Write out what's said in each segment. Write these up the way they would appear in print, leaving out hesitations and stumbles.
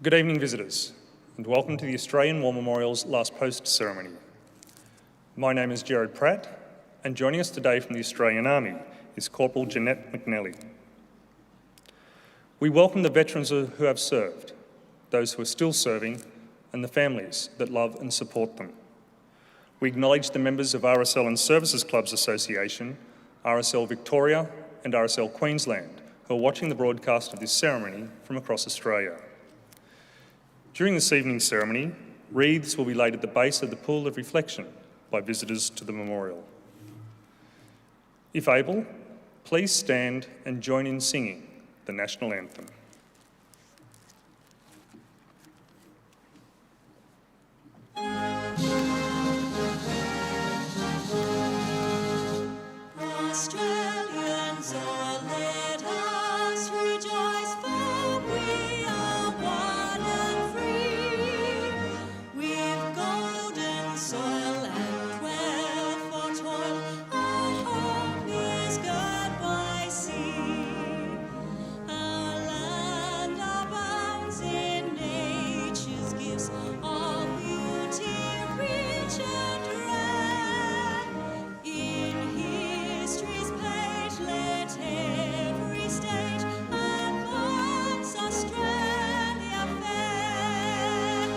Good evening, visitors, and welcome to the Australian War Memorial's Last Post ceremony. My name is Gerard Pratt, and joining us today from the Australian Army is Corporal Jeanette McNally. We welcome the veterans who have served, those who are still serving, and the families that love and support them. We acknowledge the members of RSL Services Clubs Association, RSL Victoria, and RSL Queensland, who are watching the broadcast of this ceremony from across Australia. During this evening's ceremony, wreaths will be laid at the base of the pool of reflection by visitors to the memorial. If able, please stand and join in singing the national anthem. Australians, oh, let us rejoice, for we are one and free. We've golden soil and wealth for toil, our home is girt by sea. Our land abounds in nature's gifts, all beauty rich and rare. In history's page, let every stage advance Australia fair.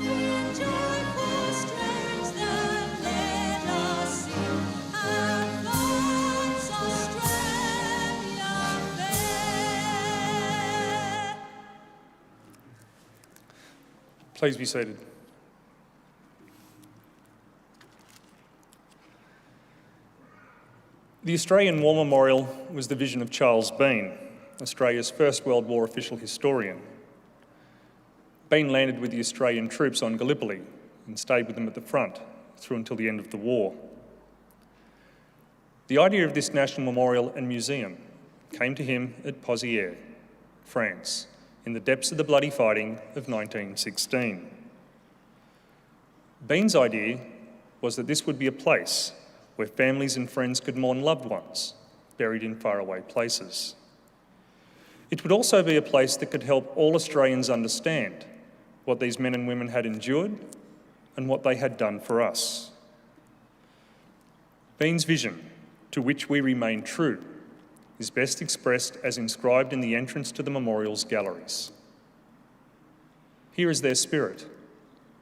In joyful strains that let us sing, advance Australia fair. Please be seated. The Australian War Memorial was the vision of Charles Bean, Australia's first World War official historian. Bean landed with the Australian troops on Gallipoli and stayed with them at the front through until the end of the war. The idea of this national memorial and museum came to him at Pozières, France, in the depths of the bloody fighting of 1916. Bean's idea was that this would be a place where families and friends could mourn loved ones buried in faraway places. It would also be a place that could help all Australians understand what these men and women had endured and what they had done for us. Bean's vision, to which we remain true, is best expressed as inscribed in the entrance to the memorial's galleries. Here is their spirit,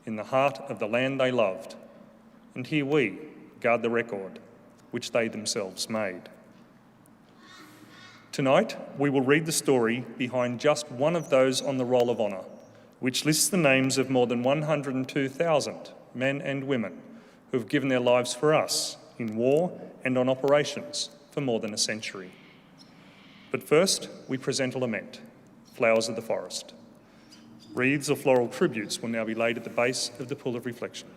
in the heart of the land they loved, and here we guard the record which they themselves made. Tonight, we will read the story behind just one of those on the Roll of Honour, which lists the names of more than 102,000 men and women who have given their lives for us in war and on operations for more than a century. But first, we present a lament, Flowers of the Forest. Wreaths of floral tributes will now be laid at the base of the pool of reflection.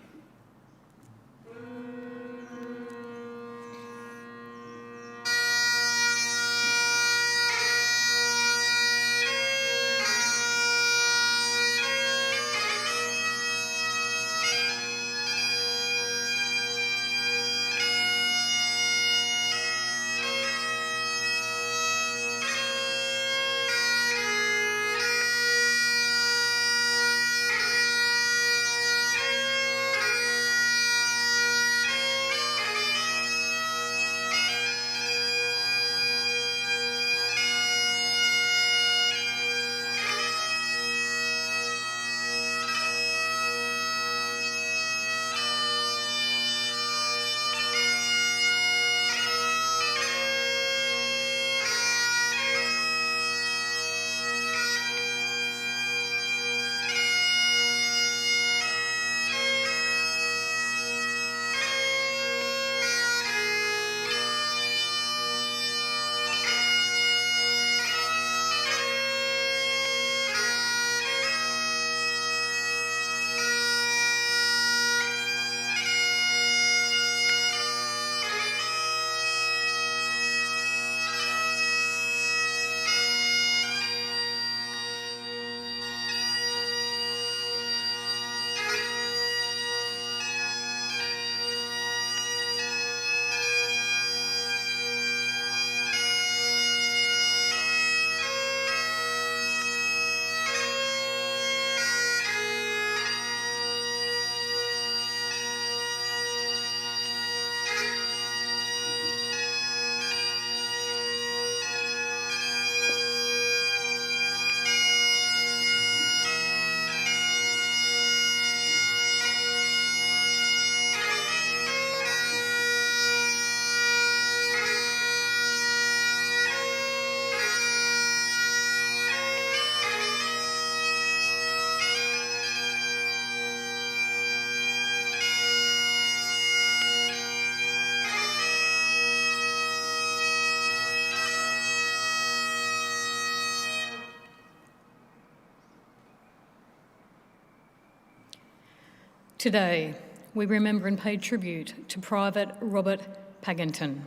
Today, we remember and pay tribute to Private Robert Paginton.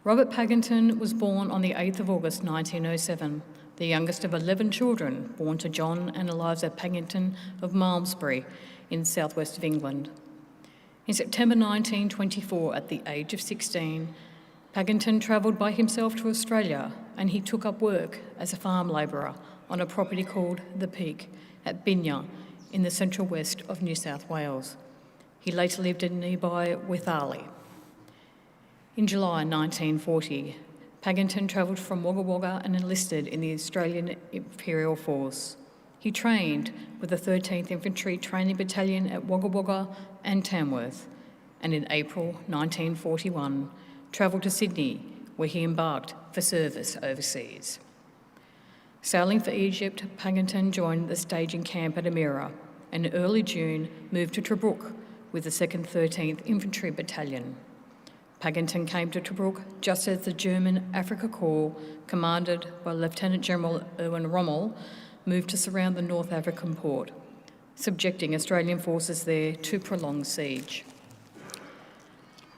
Robert Paginton was born on the 8th of August 1907, the youngest of 11 children born to John and Eliza Paginton of Malmesbury in southwest of England. In September 1924, at the age of 16, Paginton travelled by himself to Australia and he took up work as a farm labourer on a property called The Peak at Binya in the central west of New South Wales. He later lived in nearby Witharley. In July 1940, Paginton travelled from Wagga Wagga and enlisted in the Australian Imperial Force. He trained with the 13th Infantry Training Battalion at Wagga Wagga and Tamworth, and in April 1941 travelled to Sydney, where he embarked for service overseas. Sailing for Egypt, Paginton joined the staging camp at Amira and in early June moved to Tobruk with the 2nd 13th Infantry Battalion. Paginton came to Tobruk just as the German Afrika Korps, commanded by Lieutenant General Erwin Rommel, moved to surround the North African port, subjecting Australian forces there to prolonged siege.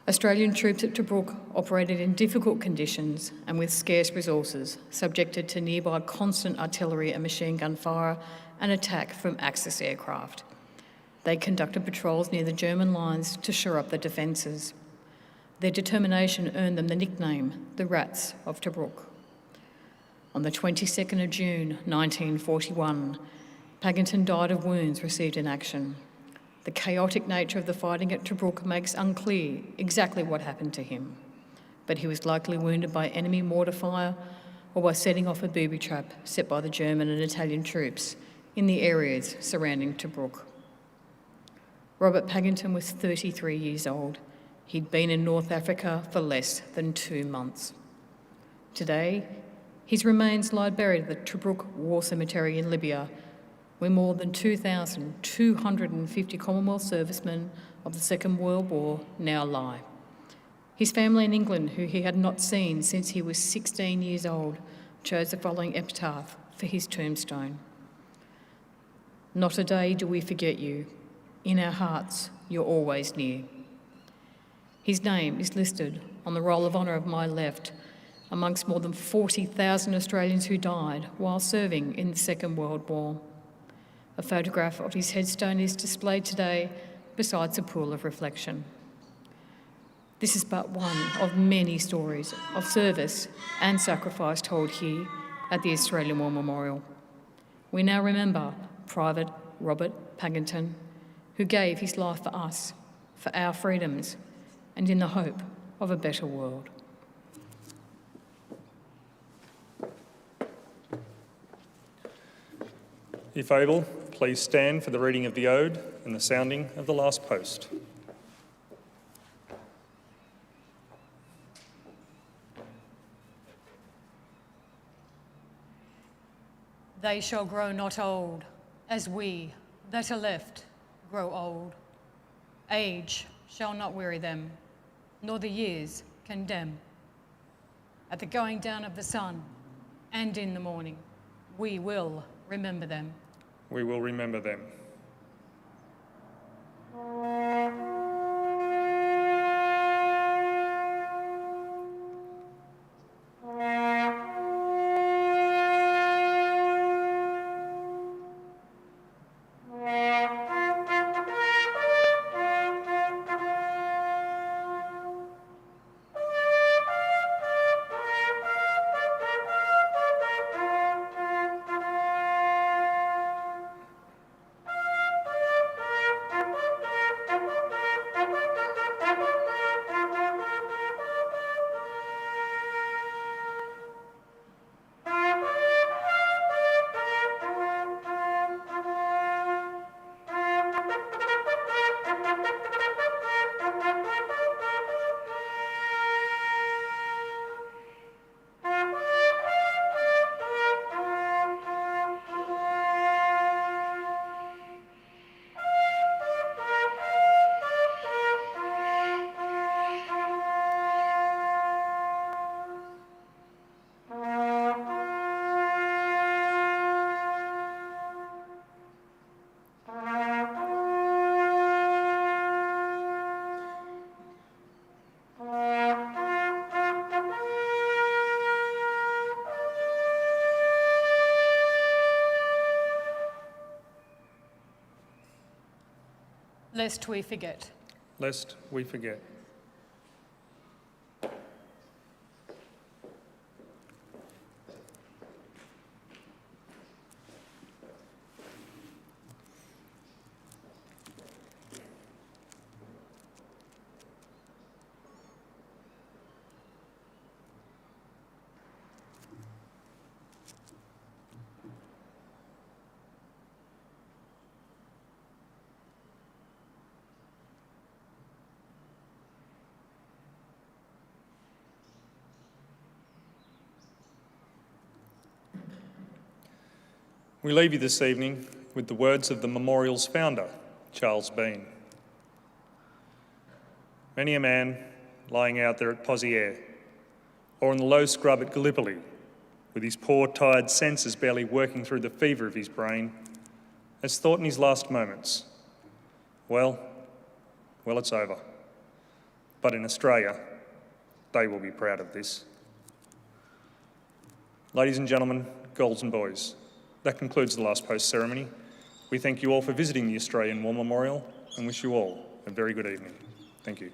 Australian troops at Tobruk operated in difficult conditions and with scarce resources, subjected to nearby constant artillery and machine gun fire and attack from Axis aircraft. They conducted patrols near the German lines to shore up the defences. Their determination earned them the nickname, the Rats of Tobruk. On the 22nd of June 1941, Paginton died of wounds received in action. The chaotic nature of the fighting at Tobruk makes unclear exactly what happened to him, but he was likely wounded by enemy mortar fire or by setting off a booby trap set by the German and Italian troops in the areas surrounding Tobruk. Robert Paginton was 33 years old. He'd been in North Africa for less than 2 months. Today, his remains lie buried at the Tobruk War Cemetery in Libya, where more than 2,250 Commonwealth servicemen of the Second World War now lie. His family in England, who he had not seen since he was 16 years old, chose the following epitaph for his tombstone. "Not a day do we forget you. In our hearts, you're always near." His name is listed on the Roll of Honour of my left, amongst more than 40,000 Australians who died while serving in the Second World War. A photograph of his headstone is displayed today beside a pool of reflection. This is but one of many stories of service and sacrifice told here at the Australian War Memorial. We now remember Private Robert Paginton, who gave his life for us, for our freedoms, and in the hope of a better world. If able, please stand for the reading of the Ode and the sounding of the last post. They shall grow not old, as we that are left grow old. Age shall not weary them, nor the years condemn. At the going down of the sun and in the morning, we will remember them. We will remember them. lest we forget. Lest we forget. We leave you this evening with the words of the memorial's founder, Charles Bean. Many a man lying out there at Pozieres, or in the low scrub at Gallipoli, with his poor, tired senses barely working through the fever of his brain, has thought in his last moments, well, it's over. But in Australia, they will be proud of this. Ladies and gentlemen, girls and boys, that concludes the last post ceremony. We thank you all for visiting the Australian War Memorial and wish you all a very good evening. Thank you.